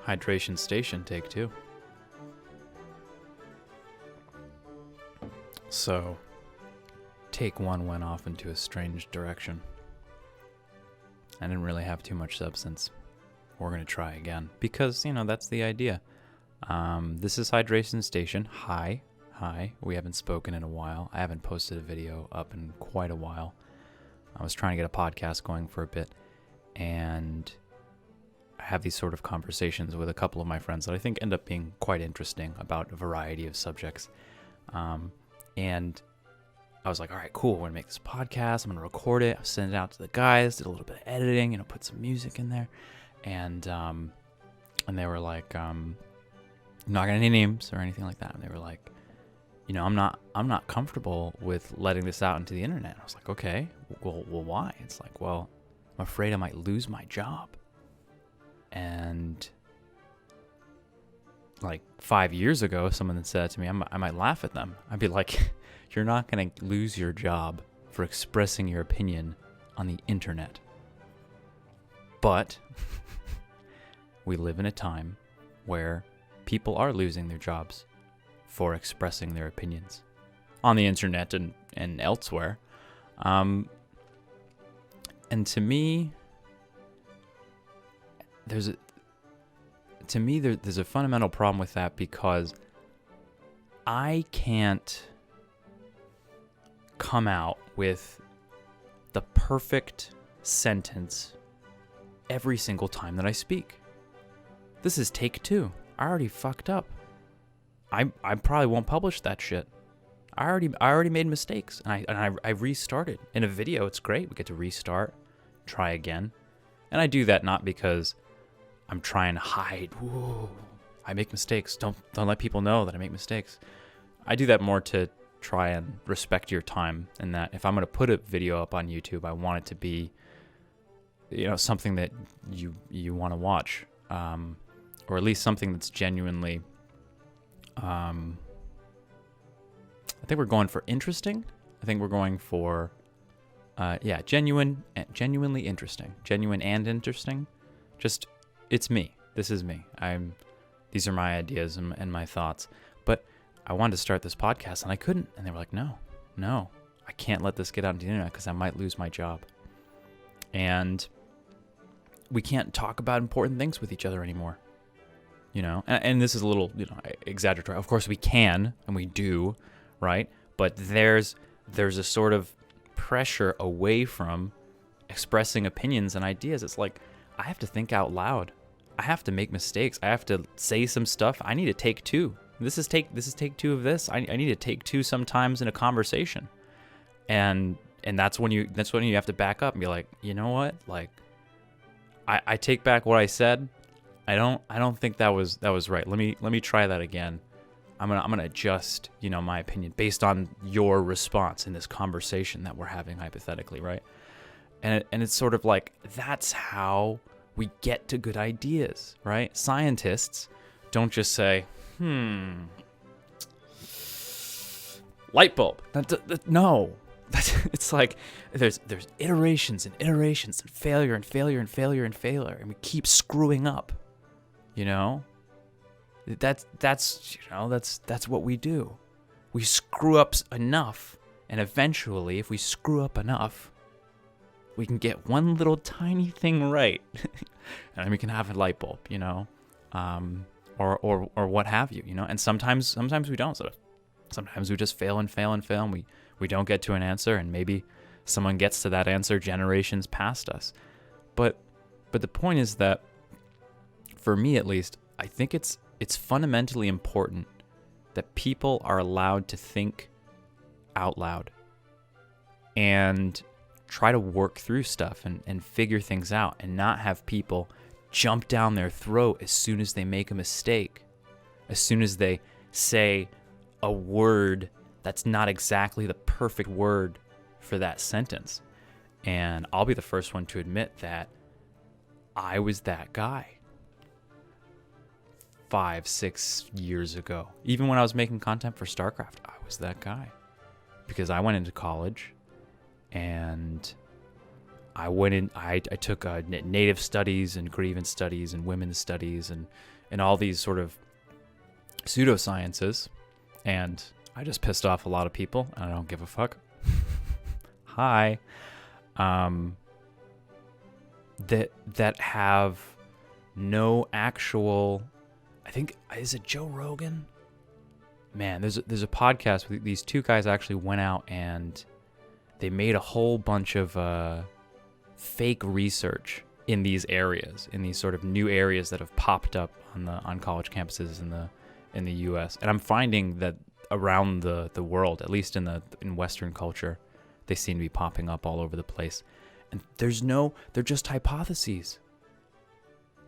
Hydration station, take 2. So, take 1 went off into a strange direction. I didn't really have too much substance. We're going to try again. Because, that's the idea. This is Hydration Station. Hi. We haven't spoken in a while. I haven't posted a video up in quite a while. I was trying to get a podcast going for a bit. And I have these sort of conversations with a couple of my friends that I think end up being quite interesting about a variety of subjects. And I was like, all right, cool. We're going to make this podcast. I'm going to record it. I'll send it out to the guys, did a little bit of editing, put some music in there. And they were like, I'm not going to name names or anything like that. And they were like, I'm not comfortable with letting this out into the internet. I was like, okay, well, why? It's like, well, I'm afraid I might lose my job. And like 5 years ago, someone had said to me, I might laugh at them. I'd be like, you're not going to lose your job for expressing your opinion on the internet. But we live in a time where people are losing their jobs for expressing their opinions on the internet and elsewhere. And to me, there's a fundamental problem with that, because I can't come out with the perfect sentence every single time that I speak. This is take 2. I already fucked up. I probably won't publish that shit. I already made mistakes, and I restarted. In a video, it's great. We get to restart, try again. And I do that not because I'm trying to hide. Whoa, I make mistakes. Don't let people know that I make mistakes. I do that more to try and respect your time, and that if I'm going to put a video up on YouTube, I want it to be, something that you want to watch, or at least something that's genuinely. I think we're going for interesting. I think we're going for, genuinely interesting, genuine and interesting. Just. It's me. This is me. These are my ideas and my thoughts. But I wanted to start this podcast and I couldn't. And they were like, no, I can't let this get out on the internet because I might lose my job. And we can't talk about important things with each other anymore. And this is a little, exaggeratory. Of course we can, and we do, right? But there's a sort of pressure away from expressing opinions and ideas. It's like, I have to think out loud. I have to make mistakes. I have to say some stuff. I need to take 2. This is take 2 of this. I need to take 2 sometimes in a conversation. And that's when you have to back up and be like, you know what? Like, I take back what I said. I don't think that was right. Let me try that again. I'm gonna adjust, my opinion based on your response in this conversation that we're having hypothetically, right? And it's sort of like, that's how we get to good ideas, right? Scientists don't just say, light bulb. No. It's like there's iterations and iterations and failure and failure and failure and failure, and we keep screwing up. That's what we do. We screw up enough, and eventually, if we screw up enough, we can get one little tiny thing right, and we can have a light bulb, or what have you, And sometimes we don't. So sometimes we just fail, and we don't get to an answer, and maybe someone gets to that answer generations past us. But the point is that, for me at least, I think it's fundamentally important that people are allowed to think out loud and try to work through stuff and figure things out, and not have people jump down their throat as soon as they make a mistake, as soon as they say a word that's not exactly the perfect word for that sentence. And I'll be the first one to admit that I was that guy 5-6 years ago. Even when I was making content for StarCraft, I was that guy, because I went into college and I took native studies and grievance studies and women's studies and in all these sort of pseudosciences, and I just pissed off a lot of people. I don't give a fuck. Hi. That have no actual, I think, is it Joe Rogan? Man, there's a podcast where these two guys actually went out and they made a whole bunch of fake research in these areas, in these sort of new areas that have popped up on college campuses in the U.S. And I'm finding that around the world, at least in Western culture, they seem to be popping up all over the place. And they're just hypotheses.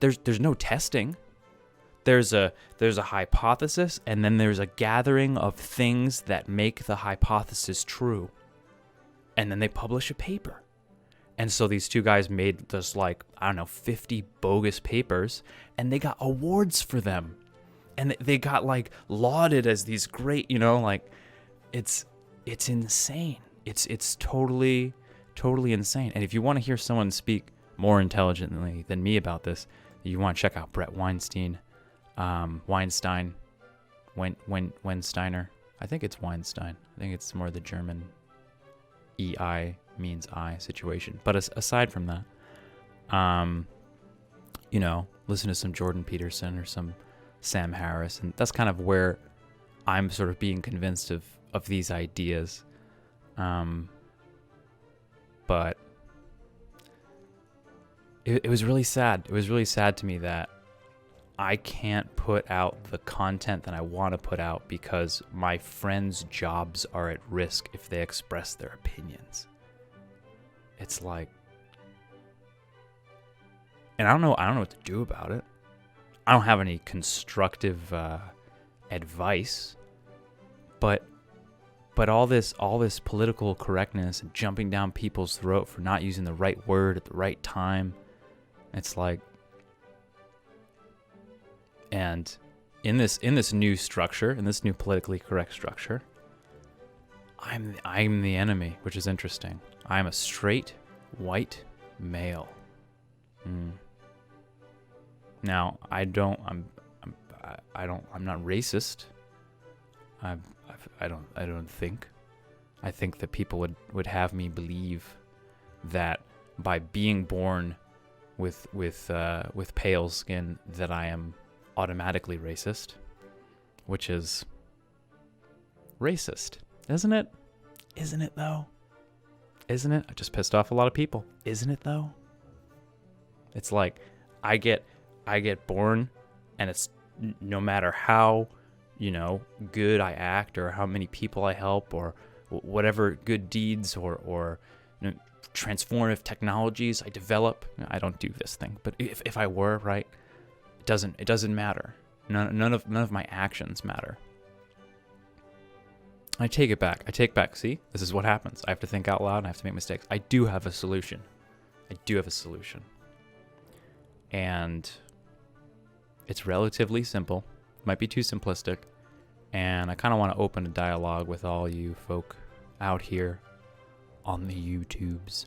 There's no testing. There's a hypothesis, and then there's a gathering of things that make the hypothesis true. And then they publish a paper. And so these two guys made this, 50 bogus papers, and they got awards for them. And they got lauded as these great, it's insane. It's totally insane. And if you want to hear someone speak more intelligently than me about this, you want to check out Brett Weinstein. Weinsteiner. I think it's Weinstein. I think it's more the German EI means I situation. But aside from that, listen to some Jordan Peterson or some Sam Harris, and that's kind of where I'm sort of being convinced of these ideas. But it was really sad. It was really sad to me that I can't put out the content that I want to put out because my friends' jobs are at risk if they express their opinions. It's like, and I don't know what to do about it. I don't have any constructive advice, but all this political correctness and jumping down people's throat for not using the right word at the right time, it's like. And in this new structure, in this new politically correct structure, I'm the enemy, which is interesting. I'm a straight white male. Now I'm not racist. I don't think. I think that people would have me believe that by being born with pale skin that I am automatically racist, which is racist, isn't it? Isn't it though? Isn't it? I just pissed off a lot of people. Isn't it though? It's like I get born, and it's no matter how good I act or how many people I help or whatever good deeds or transformative technologies I develop. I don't do this thing, but if I were, right, it doesn't matter. None of my actions matter. I take it back. See, this is what happens. I have to think out loud and I have to make mistakes. I do have a solution. And it's relatively simple. Might be too simplistic. And I kind of want to open a dialogue with all you folk out here on the YouTubes.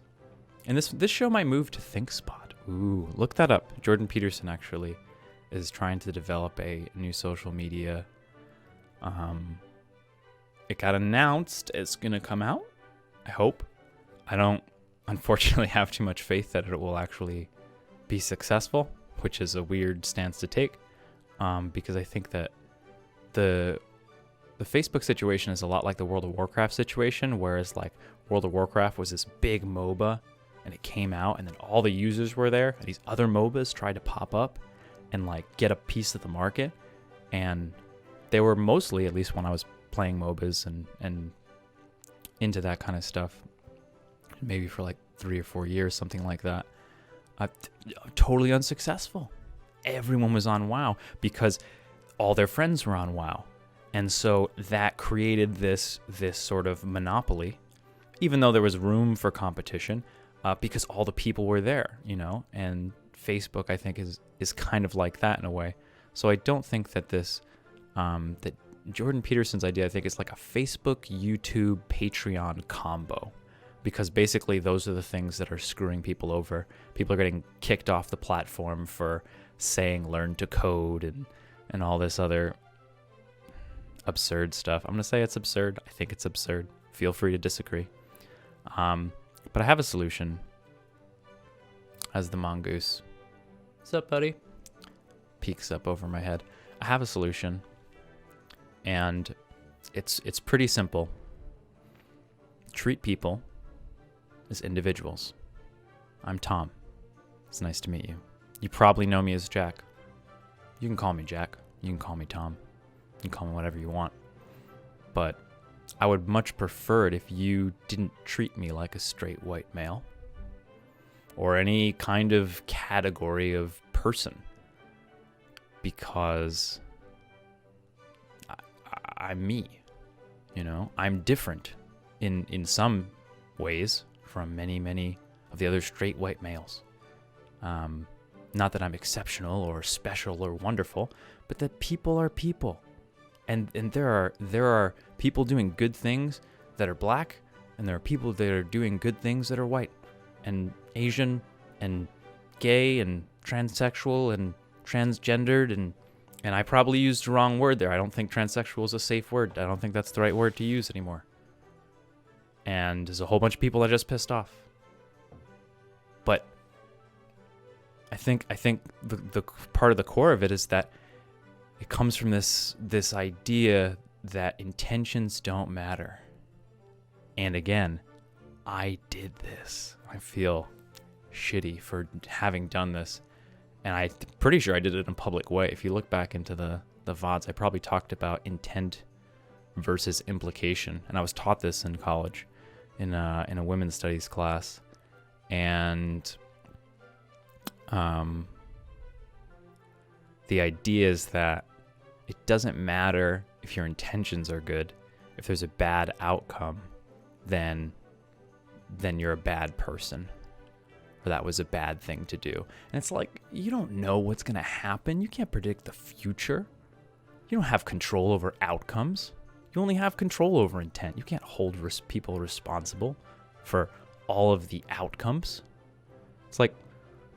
And this show might move to ThinkSpot. Ooh, look that up. Jordan Peterson actually is trying to develop a new social media. It got announced it's going to come out. I hope. I don't, unfortunately, have too much faith that it will actually be successful, which is a weird stance to take, because I think that the Facebook situation is a lot like the World of Warcraft situation, whereas like World of Warcraft was this big MOBA, and it came out, and then all the users were there, and these other MOBAs tried to pop up and like get a piece of the market, and they were mostly, at least when I was playing MOBAs and into that kind of stuff, maybe for like 3 or 4 years, something like that, totally unsuccessful. Everyone was on WoW because all their friends were on WoW, and so that created this sort of monopoly, even though there was room for competition, because all the people were there, and Facebook, I think, is kind of like that in a way. So I don't think that this, that Jordan Peterson's idea, I think, is like a Facebook, YouTube, Patreon combo, because basically those are the things that are screwing people over. People are getting kicked off the platform for saying learn to code and all this other absurd stuff. I'm going to say it's absurd. I think it's absurd. Feel free to disagree. But I have a solution. As the mongoose, what's up, buddy? Peeks up over my head. I have a solution, and it's pretty simple. Treat people as individuals. I'm Tom. It's nice to meet you. You probably know me as Jack. You can call me Jack. You can call me Tom. You can call me whatever you want. But I would much prefer it if you didn't treat me like a straight white male or any kind of category of person, because I'm me, you know? I'm different in some ways from many of the other straight white males. Not that I'm exceptional or special or wonderful, but that people are people. And there are people doing good things that are black, and there are people that are doing good things that are white and Asian and gay and transsexual and transgendered, and I probably used the wrong word there. I don't think transsexual is a safe word. I don't think that's the right word to use anymore. And there's a whole bunch of people I just pissed off. But I think the part of the core of it is that it comes from this idea that intentions don't matter. And again, I did this. I feel shitty for having done this. And I'm pretty sure I did it in a public way. If you look back into the VODs, I probably talked about intent versus implication. And I was taught this in college in a women's studies class. And the idea is that it doesn't matter if your intentions are good. If there's a bad outcome, then you're a bad person, or that was a bad thing to do. And it's like, you don't know what's going to happen. You can't predict the future. You don't have control over outcomes. You only have control over intent. You can't hold people responsible for all of the outcomes. It's like,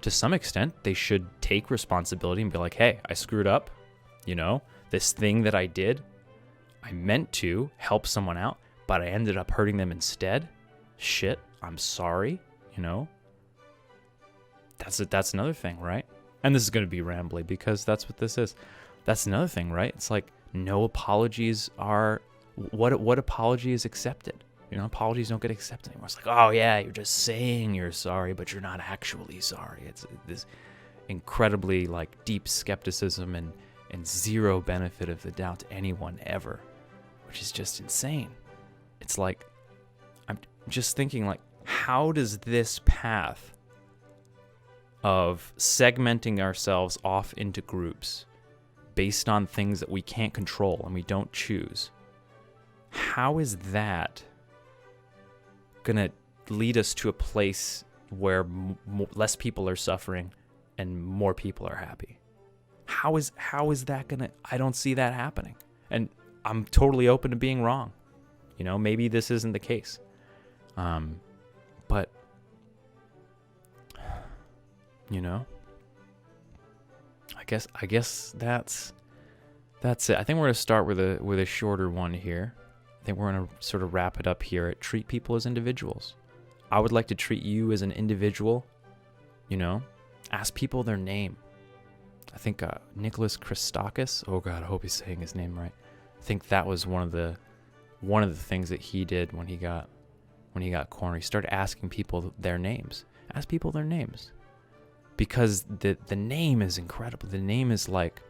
to some extent, they should take responsibility and be like, hey, I screwed up. You know, this thing that I did, I meant to help someone out, but I ended up hurting them instead. Shit, I'm sorry, you know? That's another thing, right? And this is going to be rambly because that's what this is. That's another thing, right? It's like no apologies are what apology is accepted. You know, apologies don't get accepted anymore. It's like, oh yeah, you're just saying you're sorry, but you're not actually sorry. It's this incredibly like deep skepticism and zero benefit of the doubt to anyone ever, which is just insane. It's like, I'm just thinking like, how does this path of segmenting ourselves off into groups based on things that we can't control and we don't choose, how is that going to lead us to a place where less people are suffering and more people are happy? How is that going to... I don't see that happening. And I'm totally open to being wrong. You know, maybe this isn't the case. But, you know, I guess that's it. I think we're going to start with a shorter one here. I think we're going to sort of wrap it up here at treat people as individuals. I would like to treat you as an individual, you know, ask people their name. I think Nicholas Christakis, oh God, I hope he's saying his name right. I think that was one of the things that he did when he got corner. He started asking people their names. Ask people their names. Because the name is incredible. The name is like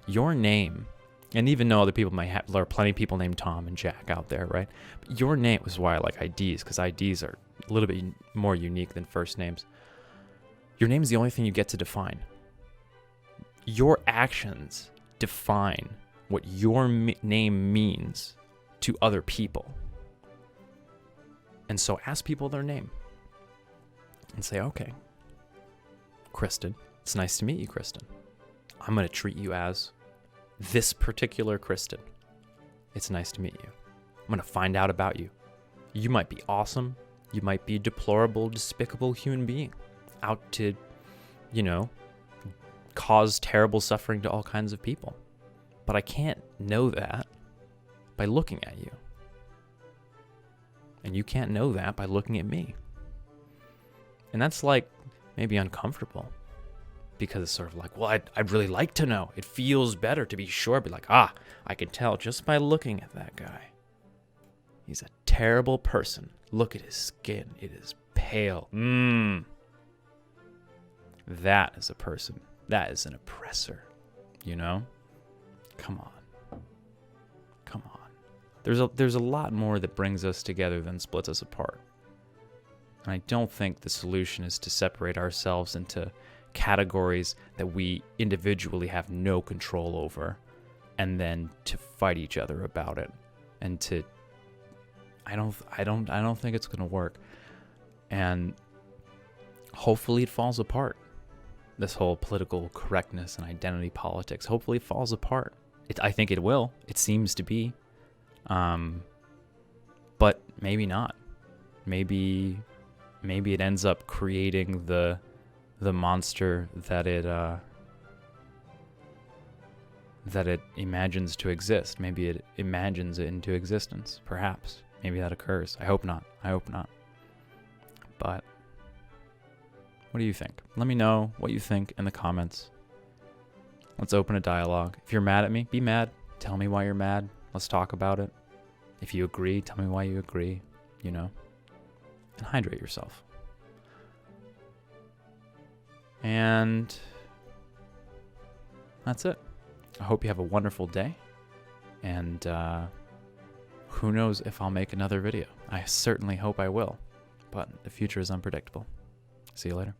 your name. And even though other people might have, there are plenty of people named Tom and Jack out there, right? But your name is why I like IDs, because IDs are a little bit more unique than first names. Your name is the only thing you get to define. Your actions define what your name means to other people. And so ask people their name and say, okay, Kristen, it's nice to meet you, Kristen. I'm going to treat you as this particular Kristen. It's nice to meet you. I'm going to find out about you. You might be awesome. You might be a deplorable, despicable human being out to, you know, cause terrible suffering to all kinds of people. But I can't know that by looking at you. And you can't know that by looking at me. And that's like maybe uncomfortable, because it's sort of like, well, I'd really like to know. It feels better to be sure. Be like, I can tell just by looking at that guy. He's a terrible person. Look at his skin. It is pale. That is a person. That is an oppressor. You know? Come on. Come on. There's a lot more that brings us together than splits us apart. And I don't think the solution is to separate ourselves into categories that we individually have no control over, and then to fight each other about it. And to I don't think it's going to work. And hopefully it falls apart. This whole political correctness and identity politics, hopefully it falls apart. I think it will. It seems to be. But maybe not. Maybe it ends up creating the monster that it imagines to exist. Maybe it imagines it into existence. Perhaps. Maybe that occurs. I hope not. But what do you think? Let me know what you think in the comments. Let's open a dialogue. If you're mad at me, be mad. Tell me why you're mad. Let's talk about it. If you agree, tell me why you agree, you know. And hydrate yourself. And that's it. I hope you have a wonderful day. And who knows if I'll make another video. I certainly hope I will. But the future is unpredictable. See you later.